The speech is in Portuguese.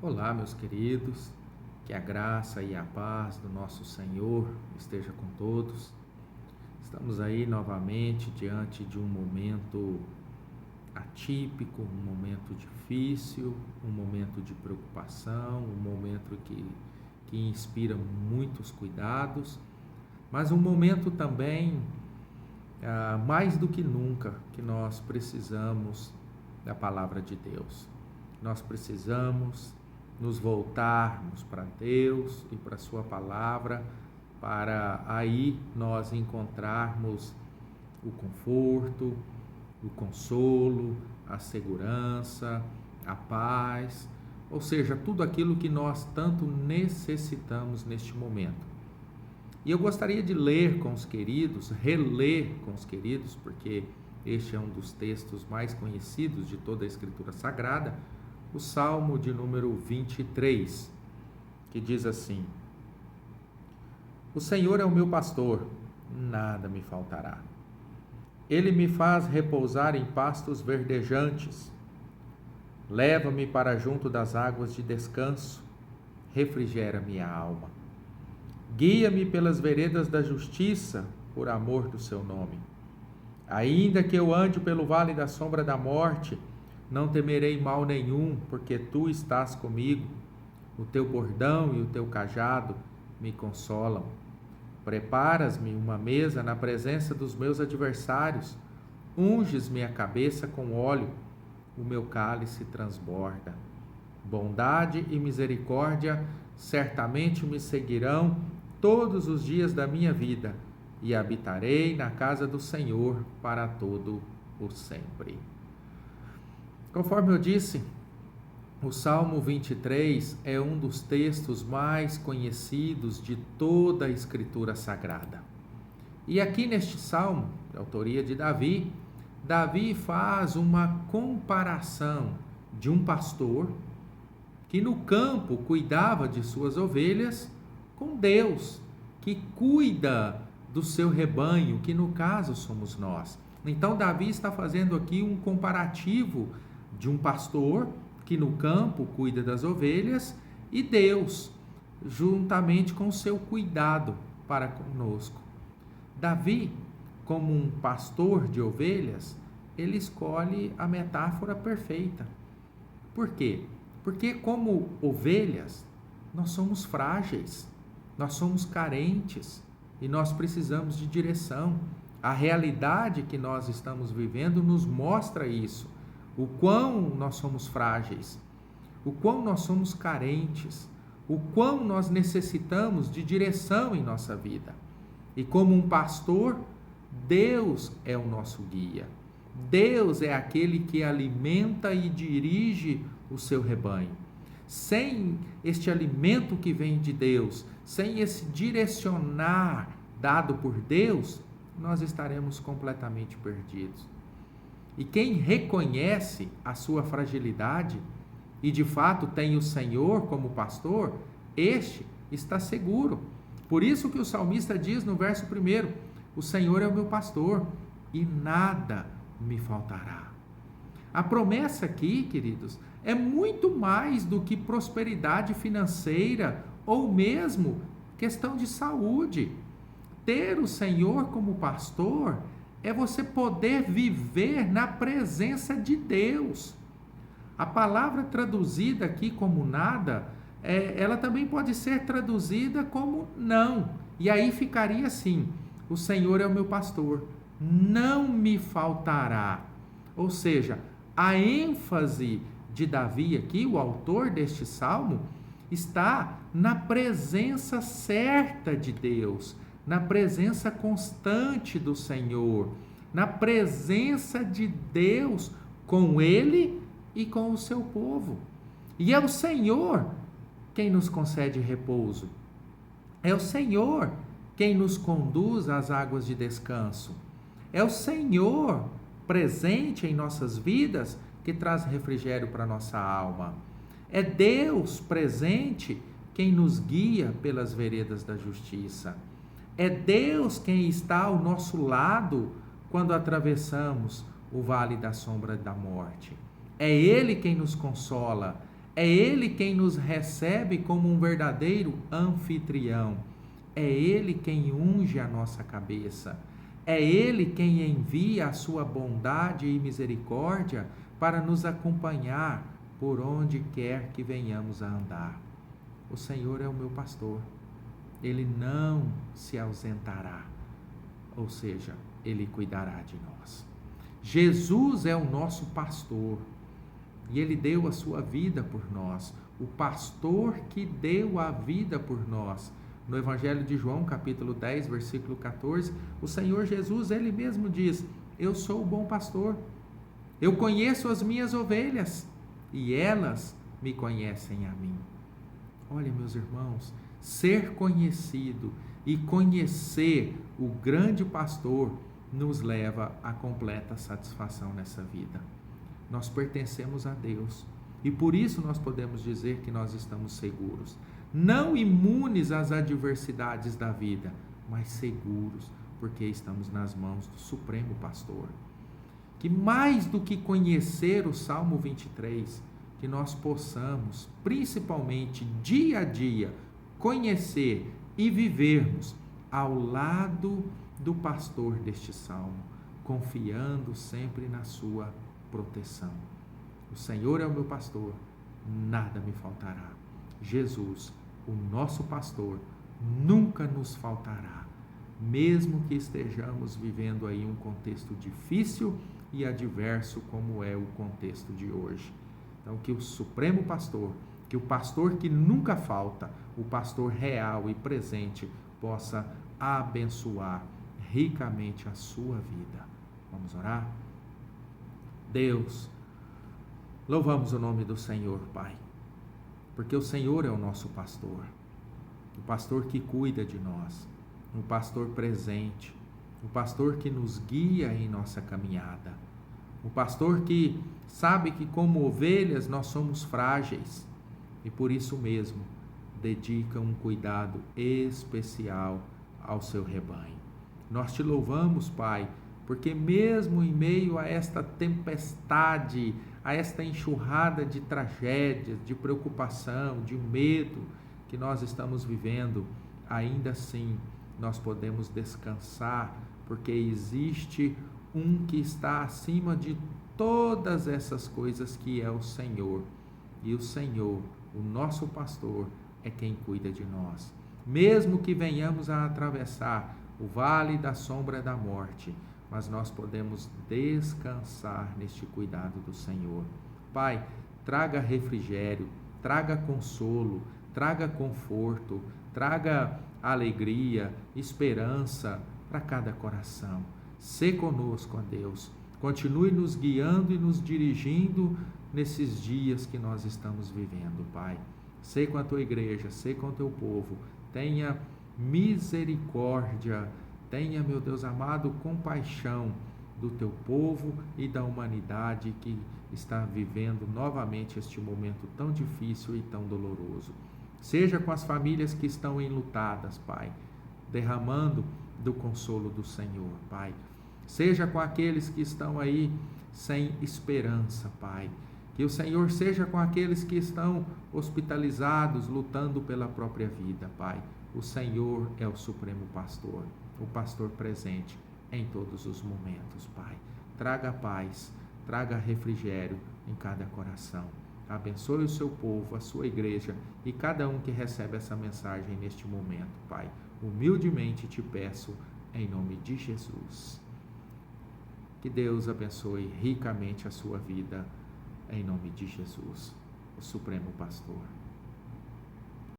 Olá, meus queridos, que a graça e a paz do nosso Senhor esteja com todos. Estamos aí novamente diante de um momento atípico, um momento difícil, um momento de preocupação, um momento que inspira muitos cuidados, mas um momento também, mais do que nunca, que nós precisamos da palavra de Deus. Nós precisamos nos voltarmos para Deus e para a sua palavra, para aí nós encontrarmos o conforto, o consolo, a segurança, a paz, ou seja, tudo aquilo que nós tanto necessitamos neste momento. E eu gostaria de ler com os queridos, reler com os queridos, porque este é um dos textos mais conhecidos de toda a Escritura Sagrada, o Salmo de número 23, que diz assim: O Senhor é o meu pastor, nada me faltará. Ele me faz repousar em pastos verdejantes, leva-me para junto das águas de descanso, refrigera minha alma. Guia-me pelas veredas da justiça, por amor do seu nome. Ainda que eu ande pelo vale da sombra da morte, não temerei mal nenhum, porque tu estás comigo. O teu bordão e o teu cajado me consolam. Preparas-me uma mesa na presença dos meus adversários. Unges minha cabeça com óleo. O meu cálice transborda. Bondade e misericórdia certamente me seguirão todos os dias da minha vida, e habitarei na casa do Senhor para todo o sempre. Conforme eu disse, o Salmo 23 é um dos textos mais conhecidos de toda a Escritura Sagrada. E aqui neste Salmo, de autoria de Davi, Davi faz uma comparação de um pastor que no campo cuidava de suas ovelhas com Deus, que cuida do seu rebanho, que no caso somos nós. Então Davi está fazendo aqui um comparativo de um pastor que no campo cuida das ovelhas e Deus, juntamente com o seu cuidado para conosco. Davi, como um pastor de ovelhas, ele escolhe a metáfora perfeita. Por quê? Porque como ovelhas, nós somos frágeis, nós somos carentes e nós precisamos de direção. A realidade que nós estamos vivendo nos mostra isso. O quão nós somos frágeis, o quão nós somos carentes, o quão nós necessitamos de direção em nossa vida. E como um pastor, Deus é o nosso guia. Deus é aquele que alimenta e dirige o seu rebanho. Sem este alimento que vem de Deus, sem esse direcionar dado por Deus, nós estaremos completamente perdidos. E quem reconhece a sua fragilidade e de fato tem o Senhor como pastor, este está seguro. Por isso que o salmista diz no verso 1: O Senhor é o meu pastor e nada me faltará. A promessa aqui, queridos, é muito mais do que prosperidade financeira ou mesmo questão de saúde. Ter o Senhor como pastor é você poder viver na presença de Deus. A palavra traduzida aqui como nada, ela também pode ser traduzida como não. E aí ficaria assim: o Senhor é o meu pastor, não me faltará. Ou seja, a ênfase de Davi aqui, o autor deste salmo, está na presença certa de Deus, na presença constante do Senhor, na presença de Deus com ele e com o seu povo. E é o Senhor quem nos concede repouso. É o Senhor quem nos conduz às águas de descanso. É o Senhor presente em nossas vidas que traz refrigério para nossa alma. É Deus presente quem nos guia pelas veredas da justiça. É Deus quem está ao nosso lado quando atravessamos o vale da sombra da morte. É Ele quem nos consola, É Ele quem nos recebe como um verdadeiro anfitrião. É Ele quem unge a nossa cabeça. É Ele quem envia a sua bondade e misericórdia para nos acompanhar por onde quer que venhamos a andar. O Senhor é o meu pastor. Ele não se ausentará, ou seja, Ele cuidará de nós. Jesus é o nosso pastor e Ele deu a sua vida por nós. O pastor que deu a vida por nós. No Evangelho de João, capítulo 10, versículo 14, o Senhor Jesus, Ele mesmo diz: eu sou o bom pastor. Eu conheço as minhas ovelhas e elas me conhecem a mim. Olha, meus irmãos, ser conhecido e conhecer o grande pastor nos leva à completa satisfação nessa vida. Nós pertencemos a Deus e por isso nós podemos dizer que nós estamos seguros, não imunes às adversidades da vida, mas seguros, porque estamos nas mãos do Supremo Pastor. Que mais do que conhecer o Salmo 23, que nós possamos, principalmente dia a dia, conhecer e vivermos ao lado do pastor deste salmo, confiando sempre na sua proteção. O Senhor é o meu pastor, nada me faltará. Jesus, o nosso pastor, nunca nos faltará, mesmo que estejamos vivendo aí um contexto difícil e adverso como é o contexto de hoje. Então, que o Supremo Pastor, que o pastor que nunca falta, o pastor real e presente, possa abençoar ricamente a sua vida. Vamos orar? Deus, louvamos o nome do Senhor, Pai, porque o Senhor é o nosso pastor, o pastor que cuida de nós, o pastor presente, o pastor que nos guia em nossa caminhada, o pastor que sabe que como ovelhas nós somos frágeis e por isso mesmo dedica um cuidado especial ao seu rebanho. Nós te louvamos, Pai, porque mesmo em meio a esta tempestade, a esta enxurrada de tragédias, de preocupação, de medo que nós estamos vivendo, ainda assim nós podemos descansar, porque existe um que está acima de todas essas coisas, que é o Senhor. E o Senhor, o nosso pastor, é quem cuida de nós. Mesmo que venhamos a atravessar o vale da sombra da morte, mas nós podemos descansar neste cuidado do Senhor. Pai, traga refrigério, traga consolo, traga conforto, traga alegria, esperança para cada coração. Sê conosco, ó Deus. Continue nos guiando e nos dirigindo nesses dias que nós estamos vivendo, Pai. Sê com a tua igreja, sê com o teu povo. Tenha misericórdia, tenha, meu Deus amado, compaixão do teu povo e da humanidade que está vivendo novamente este momento tão difícil e tão doloroso. Seja com as famílias que estão enlutadas, Pai, derramando do consolo do Senhor, Pai. Seja com aqueles que estão aí sem esperança, Pai. Que o Senhor seja com aqueles que estão hospitalizados, lutando pela própria vida, Pai. O Senhor é o Supremo Pastor, o pastor presente em todos os momentos, Pai. Traga paz, traga refrigério em cada coração. Abençoe o seu povo, a sua igreja e cada um que recebe essa mensagem neste momento, Pai. Humildemente te peço, em nome de Jesus. Que Deus abençoe ricamente a sua vida, em nome de Jesus, o Supremo Pastor.